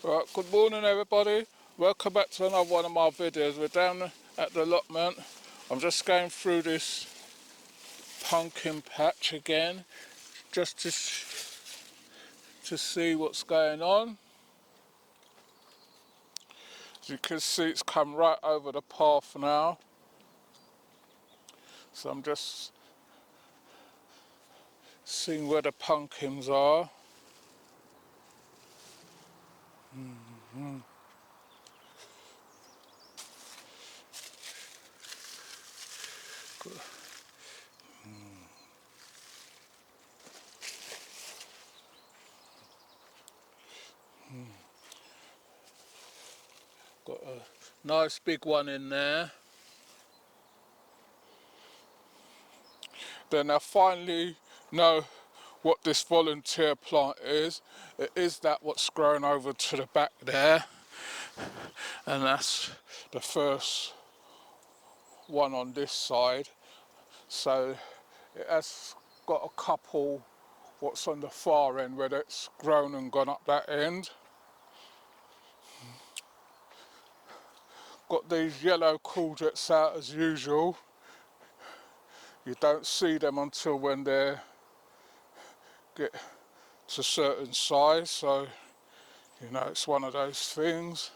Right, good morning everybody. Welcome back to another one of my videos. We're down at the allotment. I'm just going through this pumpkin patch again, just to see what's going on. As you can see, it's come right over the path now. So I'm just seeing where the pumpkins are. Got a nice big one in there. Then I finally know what this volunteer plant is. It is that what's grown over to the back there, and that's the first one on this side. So it has got a couple what's on the far end where it's grown and gone up that end. Got these yellow courgettes out as usual. You don't see them until when they get to a certain size, so you know it's one of those things.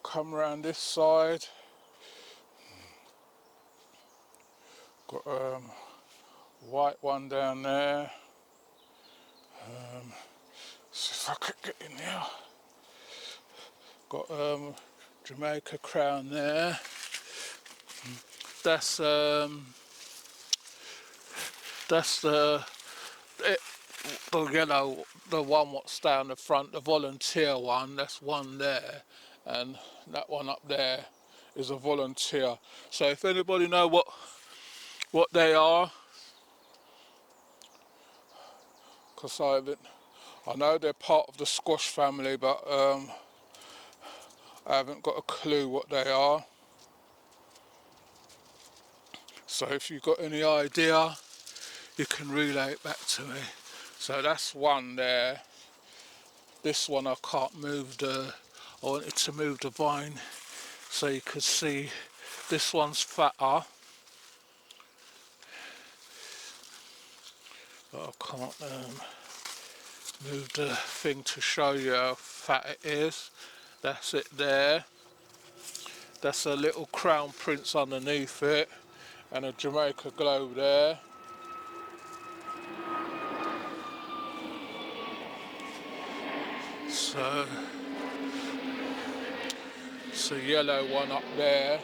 Come around this side. Got white one down there. See if I could get in there. Got Jamaica crown there. That's the yellow, the one what's down the front, the volunteer one. That's one there, and that one up there is a volunteer. So if anybody know what they are, because I know they're part of the squash family, but I haven't got a clue what they are. So if you've got any idea, you can relay it back to me. So that's one there. This one I can't move I wanted to move the vine so you could see. This one's fatter, but I can't move the thing to show you how fat it is. That's it there. That's a little crown prince underneath it, and a Jamaica globe there. So it's a yellow one up there,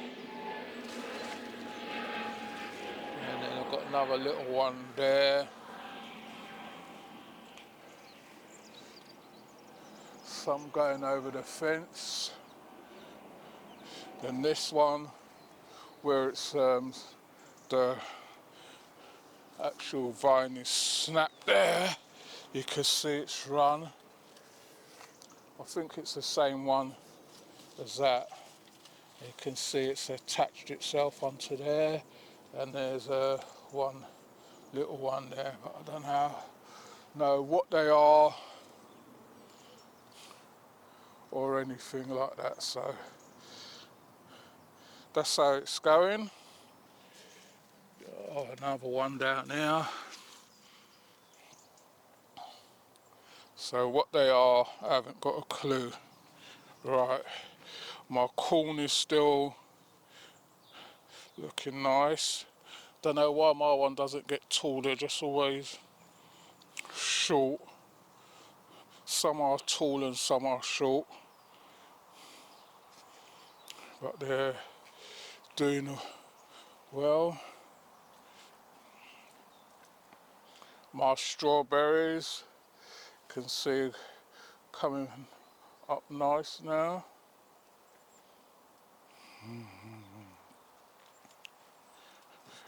and then I've got another little one there. Some going over the fence. Then this one, where it's the actual vine is snapped there, you can see it's run. I think it's the same one as that. You can see it's attached itself onto there, and there's one little one there, but I don't know what they are or anything like that. So that's how it's going. Oh, another one down there. So what they are, I haven't got a clue. Right, my corn is still looking nice. Don't know why my one doesn't get tall, they're just always short. Some are tall and some are short, but they're doing well. My strawberries, can see coming up nice now.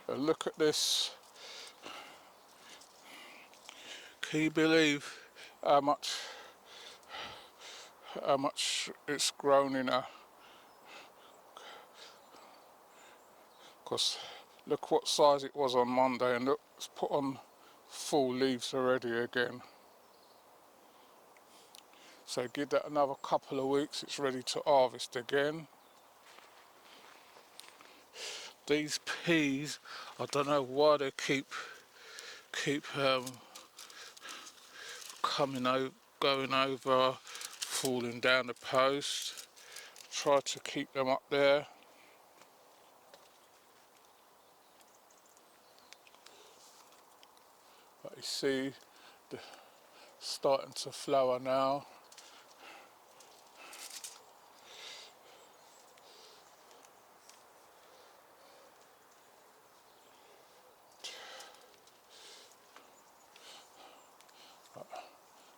Look at this. Can you believe how much it's grown in a? Because look what size it was on Monday, and look, it's put on full leaves already again. So give that another couple of weeks, it's ready to harvest again. These peas, I don't know why they keep coming over, going over, falling down the post. Try to keep them up there. But you see, they're starting to flower now.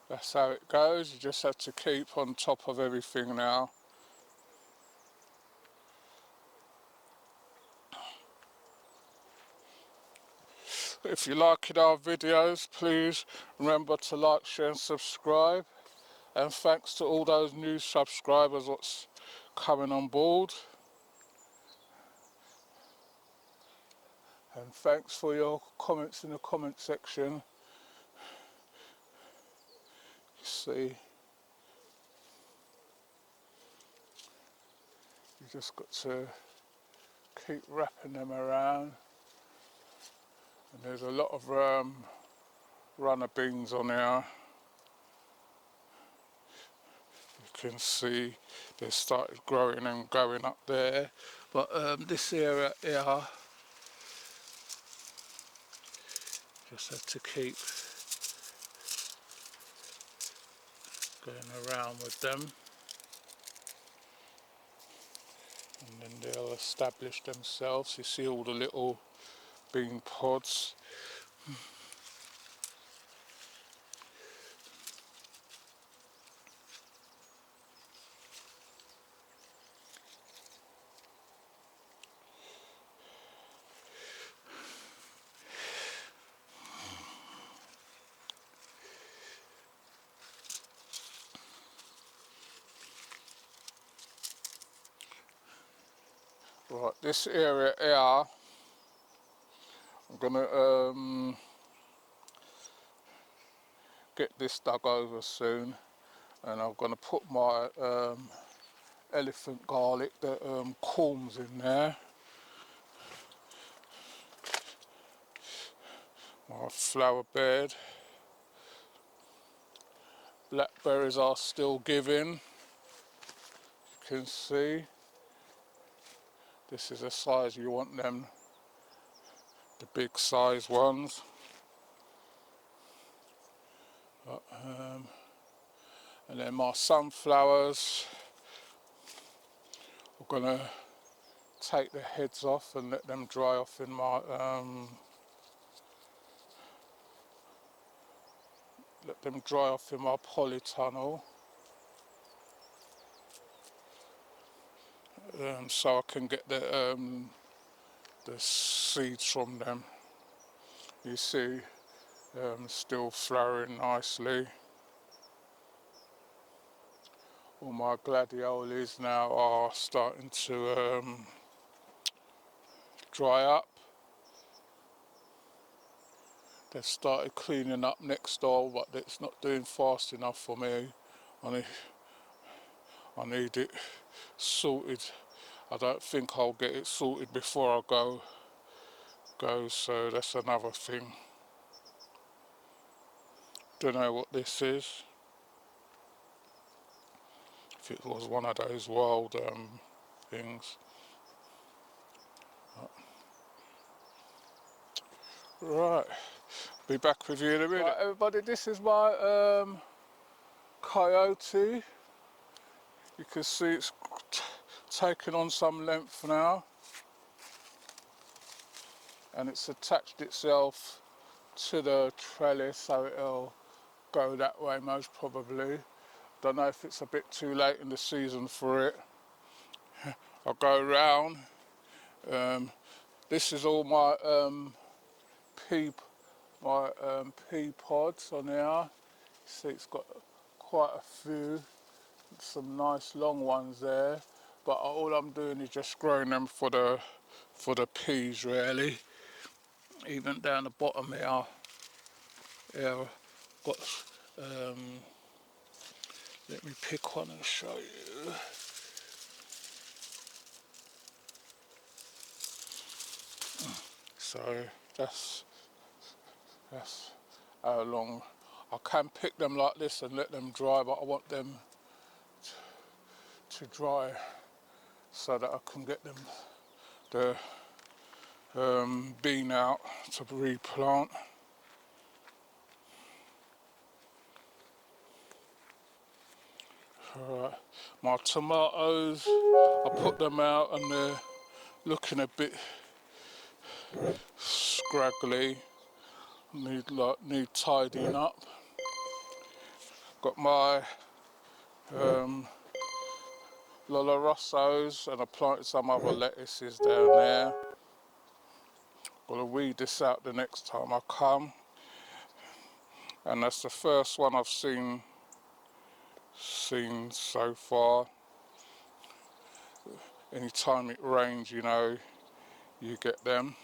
That's how it goes. You just have to keep on top of everything now. If you're liking our videos, please remember to like, share and subscribe. And thanks to all those new subscribers that's coming on board. And thanks for your comments in the comment section. You see, you just got to keep wrapping them around. And there's a lot of runner beans on here. You can see they started growing and going up there. But this area here, just have to keep going around with them. And then they'll establish themselves. You see all the little bean pods. Right, this area here, I'm gonna get this dug over soon, and I'm gonna put my elephant garlic, the corms in there. My flower bed. Blackberries are still giving. You can see. This is the size you want them, the big size ones. And then my sunflowers, I'm gonna take the heads off and let them dry off in my polytunnel, so I can get the seeds from them. You see, still flowering nicely. All my gladiolus now are starting to dry up. They've started cleaning up next door, but it's not doing fast enough for me. I need it sorted. I don't think I'll get it sorted before I go, so that's another thing. Don't know what this is. If it was one of those wild things. Right, be back with you in a minute. Right, everybody, this is my coyote. You can see it's taken on some length now, and it's attached itself to the trellis, so it'll go that way most probably. Don't know if it's a bit too late in the season for it. I'll go around. This is all my pea pods on here. See, it's got quite a few, some nice long ones there. But all I'm doing is just growing them for the peas, really. Even down the bottom here, got Let me pick one and show you. So that's how long. I can pick them like this and let them dry, but I want them to dry so that I can get them the bean out to replant. Alright, my tomatoes, I put them out and they're looking a bit scraggly, need tidying up. Got my Lola Rossos and I planted some other lettuces down there. Gonna weed this out the next time I come. And that's the first one I've seen so far. Anytime it rains, you know, you get them.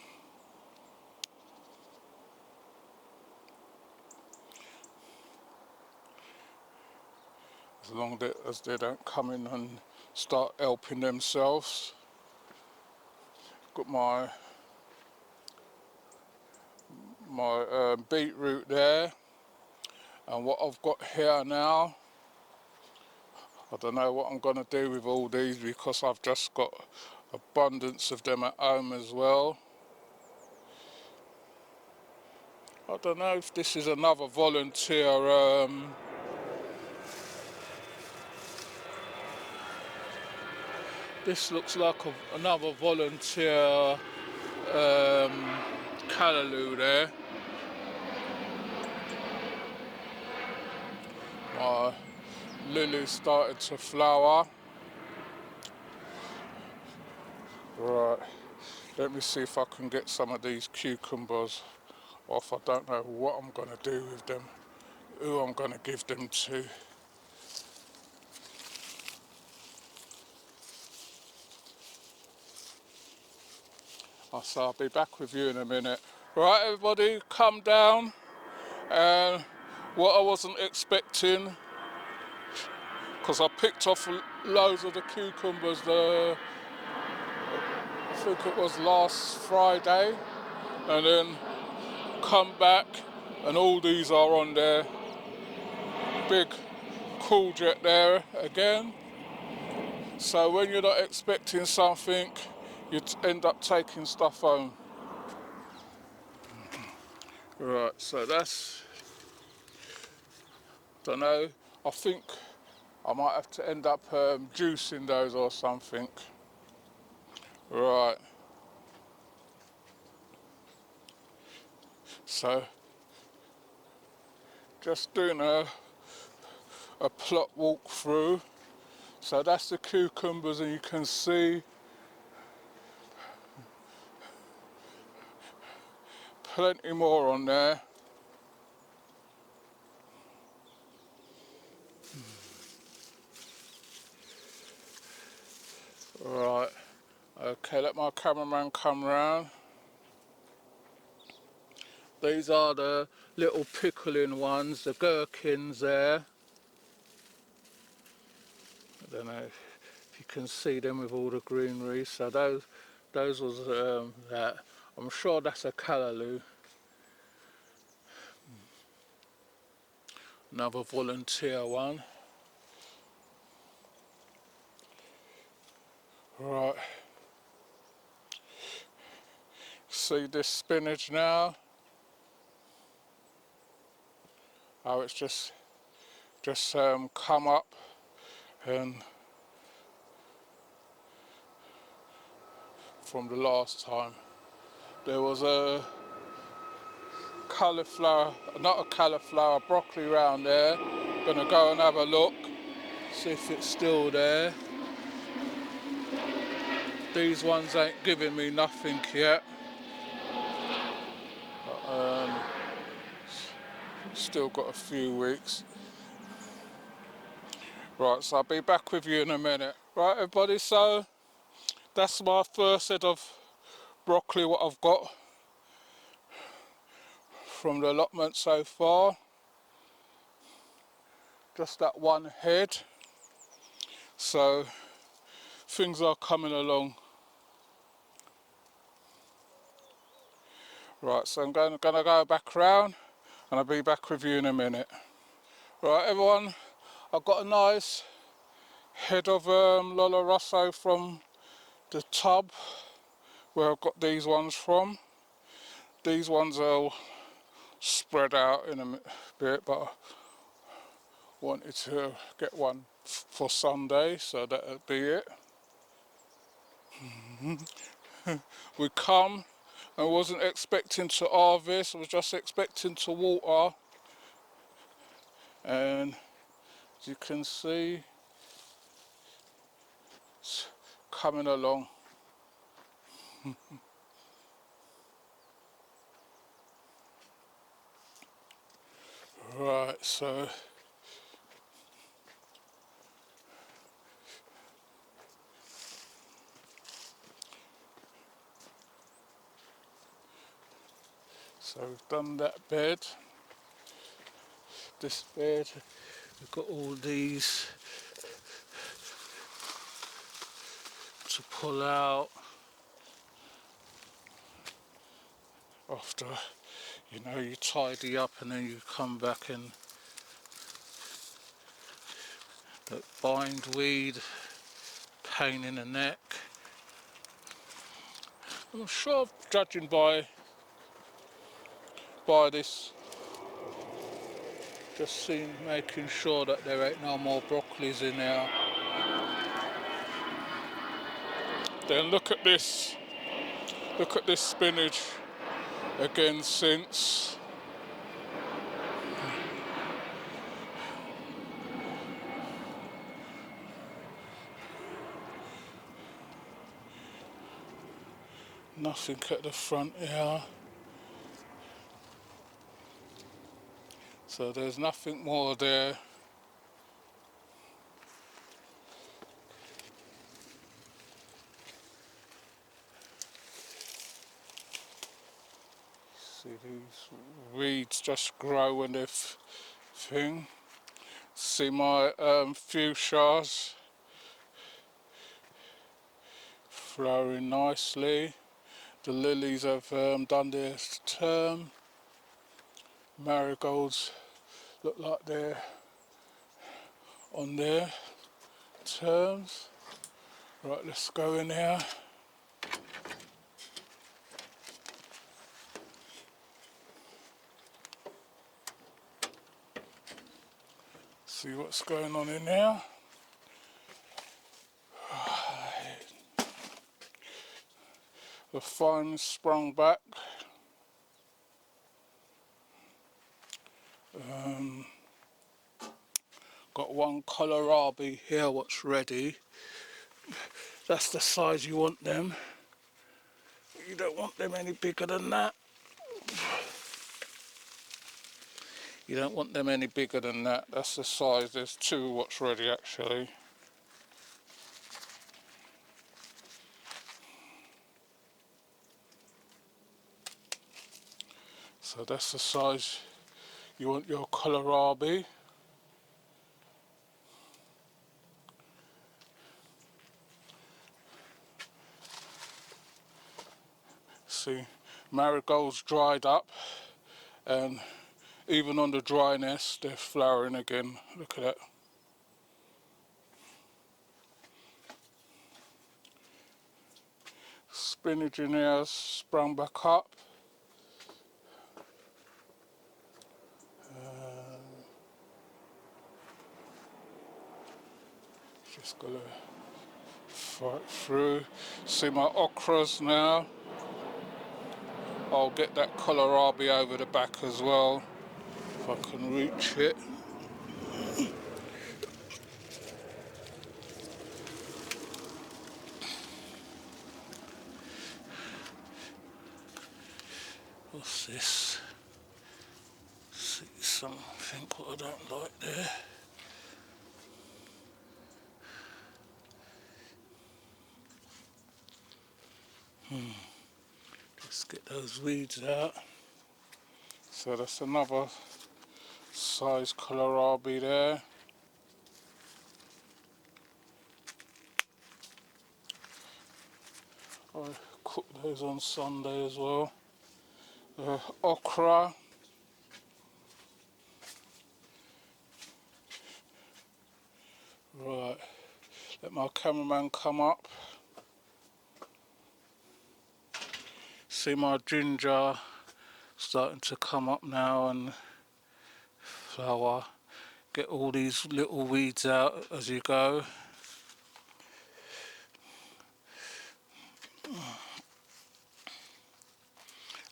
As long as they don't come in and start helping themselves. Got my beetroot there, and what I've got here now, I don't know what I'm going to do with all these because I've just got abundance of them at home as well. I don't know if this is another volunteer this looks like another volunteer callaloo there. My lily's started to flower. Right, let me see if I can get some of these cucumbers off. I don't know what I'm going to do with them, who I'm going to give them to. So I'll be back with you in a minute. Right, everybody, come down. And what I wasn't expecting, because I picked off loads of the cucumbers, I think it was last Friday, and then come back and all these are on there. Big courgette there again. So when you're not expecting something, you end up taking stuff home. Right, so that's, don't know, I think I might have to end up juicing those or something. Right. So, just doing a plot walk through. So that's the cucumbers, and you can see plenty more on there. Right, okay, let my cameraman come round. These are the little pickling ones, the gherkins there. I don't know if you can see them with all the greenery. So those was that. I'm sure that's a callaloo. Another volunteer one. Right. See this spinach now? How it's just come up, and from the last time there was a cauliflower, not a cauliflower, broccoli round there. Gonna go and have a look, see if it's still there. These ones ain't giving me nothing yet. But, still got a few weeks. Right, so I'll be back with you in a minute. Right, everybody, so that's my first set of broccoli what I've got from the allotment so far. just that one head. So things are coming along. Right, so I'm gonna go back round and I'll be back with you in a minute. Right everyone, I've got a nice head of Lola Rosso from the tub where I've got these ones from. These ones are spread out in a bit, but I wanted to get one for Sunday, so that'll be it. We come, I wasn't expecting to harvest, I was just expecting to water, and as you can see, it's coming along. Right, so we've done that bed. This bed, we've got all these to pull out after, you know, you tidy up and then you come back and that bindweed, pain in the neck. I'm sure, judging by this, just making sure that there ain't no more broccolis in there. Then look at this spinach again since. Nothing at the front here. So there's nothing more there. See these weeds just grow in this thing. See my fuchsias flowering nicely. The lilies have done their term. Marigolds look like they're on their terms. Right, let's go in here. See what's going on in there. Right. The vine sprung back. Got one kohlrabi here what's ready. That's the size you want them. You don't want them any bigger than that. You don't want them any bigger than that. That's the size. There's two what's ready actually. So that's the size you want your kohlrabi. See, marigolds dried up, and even on the dryness they're flowering again. Look at that. Spinach in here has sprung back up. Just gotta fight through. See my okras now. I'll get that kohlrabi over the back as well, if I can reach it. What's this? See something what I don't like there. Just get those weeds out. So that's another size kohlrabi there. Those on Sunday as well. Okra. Right, let my cameraman come up. See my ginger starting to come up now, and flower. Get all these little weeds out as you go.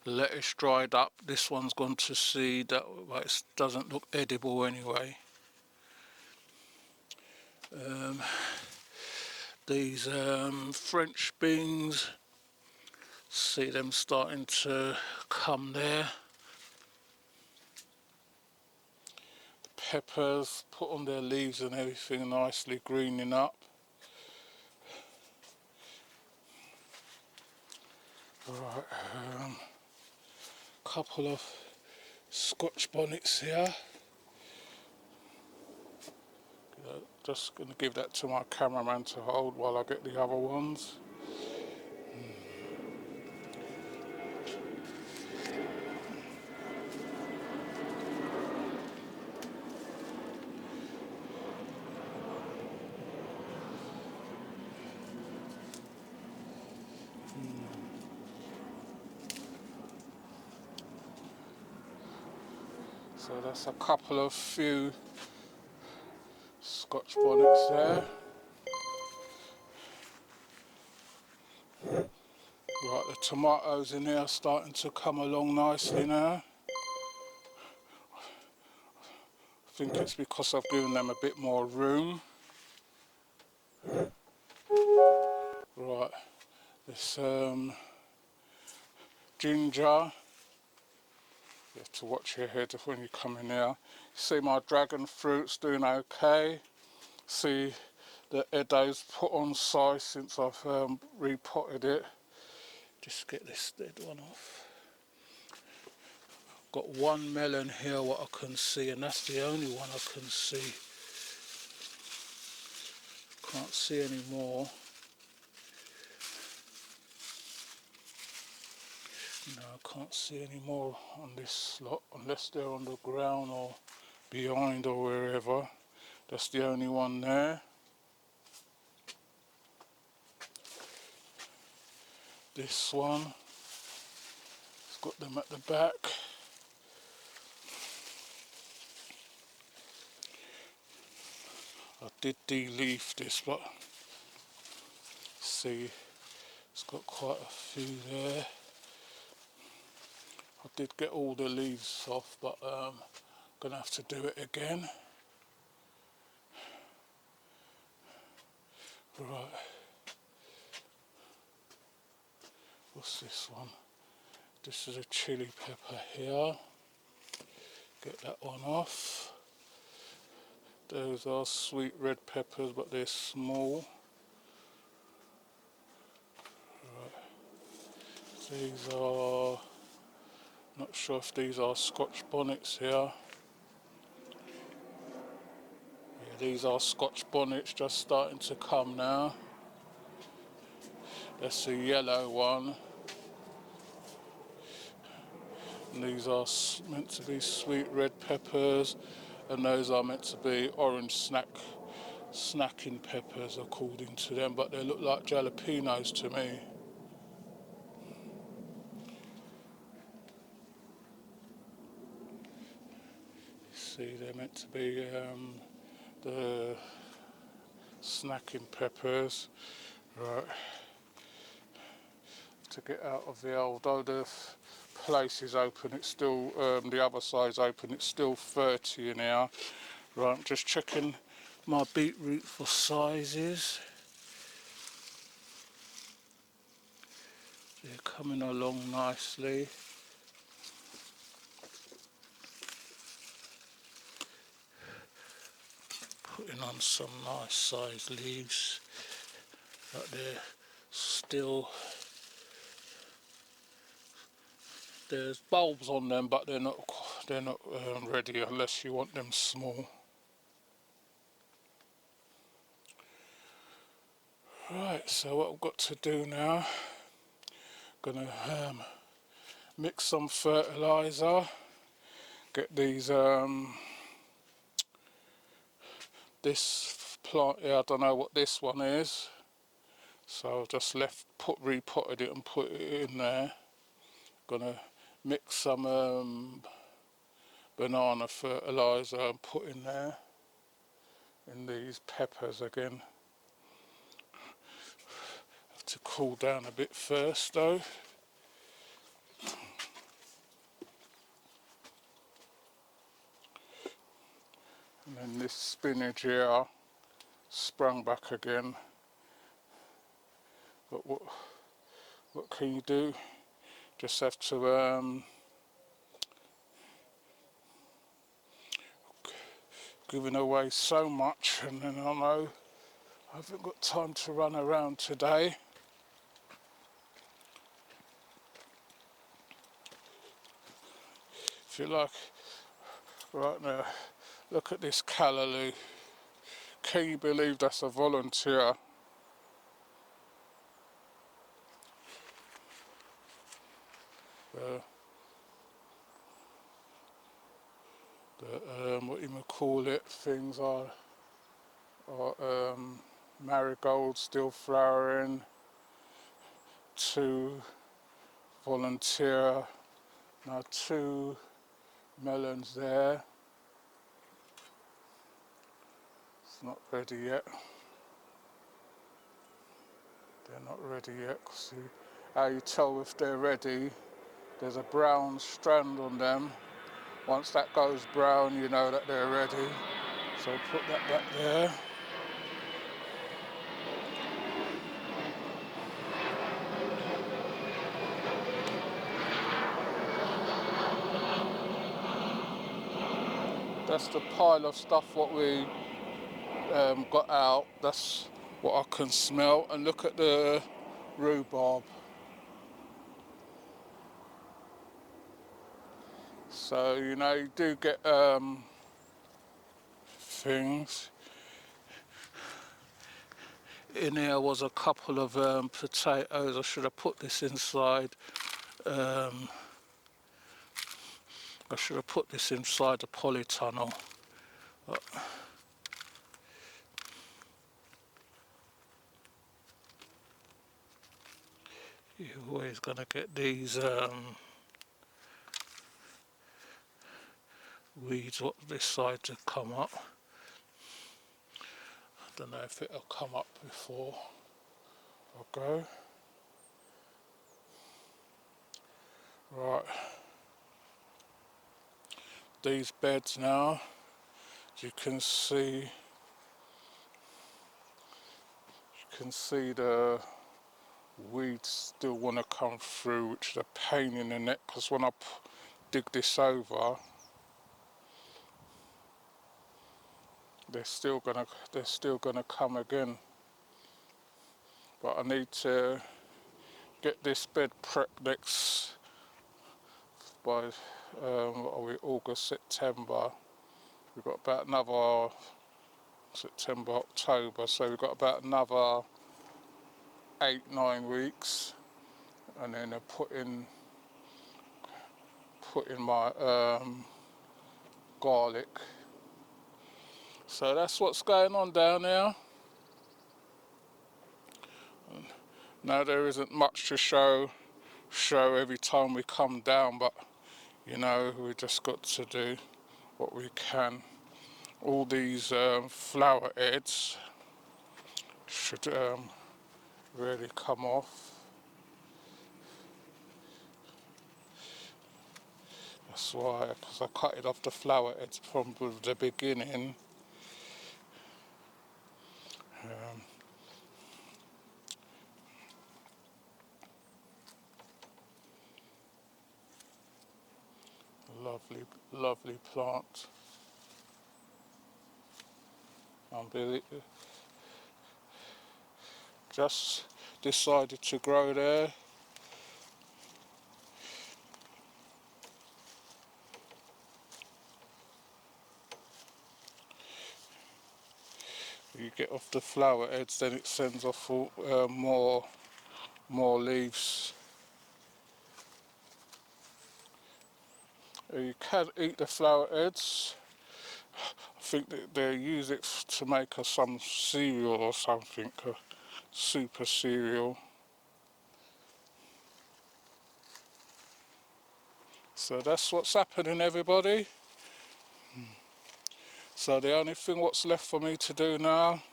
Lettuce dried up. This one's gone to seed. That it doesn't look edible anyway. These French beans, see them starting to come there. The peppers put on their leaves and everything, nicely greening up. Right, couple of Scotch bonnets here. Just going to give that to my cameraman to hold while I get the other ones. So that's a couple of few Scotch bonnets there. Right, the tomatoes in here are starting to come along nicely now. I think it's because I've given them a bit more room. Right, this ginger. You have to watch your head when you come in here. See my dragon fruit's doing okay. See the eddo's put on size since I've repotted it. Just get this dead one off. Got one melon here what I can see, and that's the only one I can see. Can't see any more. No, I can't see any more on this slot unless they're on the ground or behind or wherever. That's the only one there. This one, it's got them at the back. I did de-leaf this, but see, it's got quite a few there. I did get all the leaves off, but I'm gonna have to do it again. Right, what's this one? This is a chili pepper here. Get that one off. Those are sweet red peppers, but they're small. Right. These are, not sure if these are Scotch bonnets here. Yeah, these are Scotch bonnets, just starting to come now. That's a yellow one. And these are meant to be sweet red peppers, and those are meant to be orange snacking peppers according to them, but they look like jalapenos to me. See, they're meant to be the snacking peppers. Right, to get out of the, although the place is open, it's still, the other side's open, it's still 30 in here. Right, I'm just checking my beetroot for sizes. They're coming along nicely. Putting on some nice sized leaves, but they're still, there's bulbs on them, but they're not ready unless you want them small. Right, so what I've got to do now, Gonna mix some fertilizer, get these this plant here, I don't know what this one is, so I've just repotted it and put it in there. Gonna mix some banana fertilizer and put in there, in these peppers again. Have to cool down a bit first though. And then this spinach here sprung back again. But what can you do? Just have to giving away so much, and then I know I haven't got time to run around today. If you like, right now, look at this callaloo. Can you believe that's a volunteer? What you may call it, things are marigolds still flowering, 2 volunteer, now 2 melons there. It's not ready yet. They're not ready yet. See how you tell if they're ready? There's a brown strand on them. Once that goes brown, you know that they're ready. So put that back there. That's the pile of stuff what we got out. That's what I can smell. And look at the rhubarb. So you know you do get things. In here was a couple of potatoes. I should have put this inside. I should have put this inside the polytunnel. But you're always going to get these weeds up this side to come up. I don't know if it'll come up before I go. Right. These beds now, as you can see the weeds still want to come through, which is a pain in the neck, because when I dig this over, they're still gonna come again. But I need to get this bed prepped next by what are we, August, September. We've got about another September, October, so we've got about another 8-9 weeks, and then I put in my garlic. So that's what's going on down there. Now there isn't much to show every time we come down, but you know, we just got to do what we can. All these flower heads should really come off. That's why, because I cut it off the flower heads from the beginning. Lovely, lovely plant. Just decided to grow there. You get off the flower heads, then it sends off more leaves. You can eat the flower heads. I think that they use it to make some cereal or something, a super cereal. So that's what's happening, everybody. So the only thing what's left for me to do now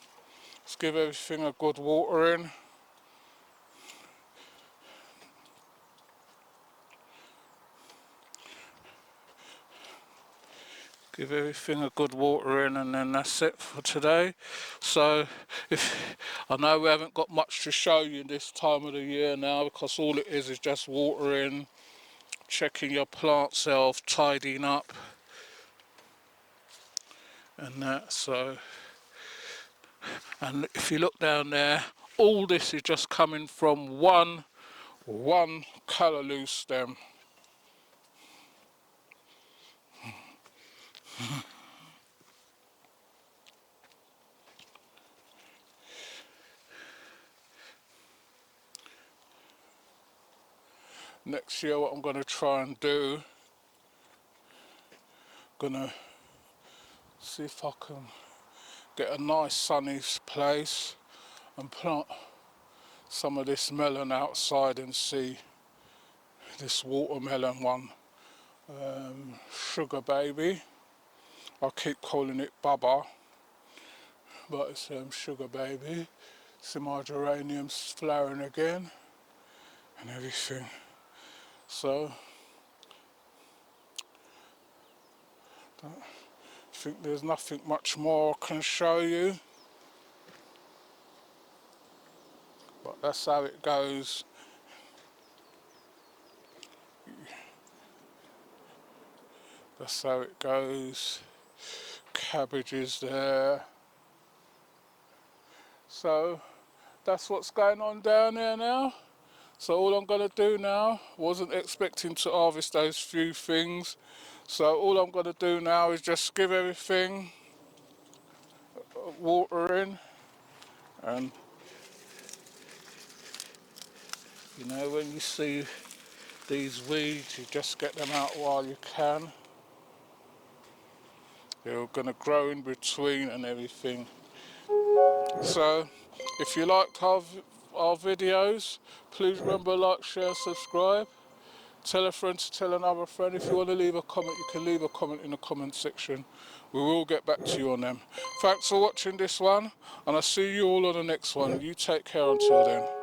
is give everything a good watering. Give everything a good watering, and then that's it for today. So I know we haven't got much to show you this time of the year now, because all it is just watering, checking your plant's health, tidying up and that. So, and if you look down there, all this is just coming from one callaloo stem. Next year what I'm going to try and do, gonna see if I can get a nice sunny place and plant some of this melon outside and see this watermelon one, Sugar Baby. I keep calling it Bubba, but it's Sugar Baby. See my geraniums flowering again and everything. So I think there's nothing much more I can show you, but that's how it goes. That's how it goes. Cabbages there. So that's what's going on down there now. So all I'm going to do now, wasn't expecting to harvest those few things, so all I'm going to do now is just give everything water in, and you know, when you see these weeds, you just get them out while you can. They're going to grow in between and everything. So if you liked our videos, please remember, like, share, subscribe. Tell a friend to tell another friend. If you want to leave a comment, you can leave a comment in the comment section. We will get back to you on them. Thanks for watching this one, and I'll see you all on the next one. You take care until then.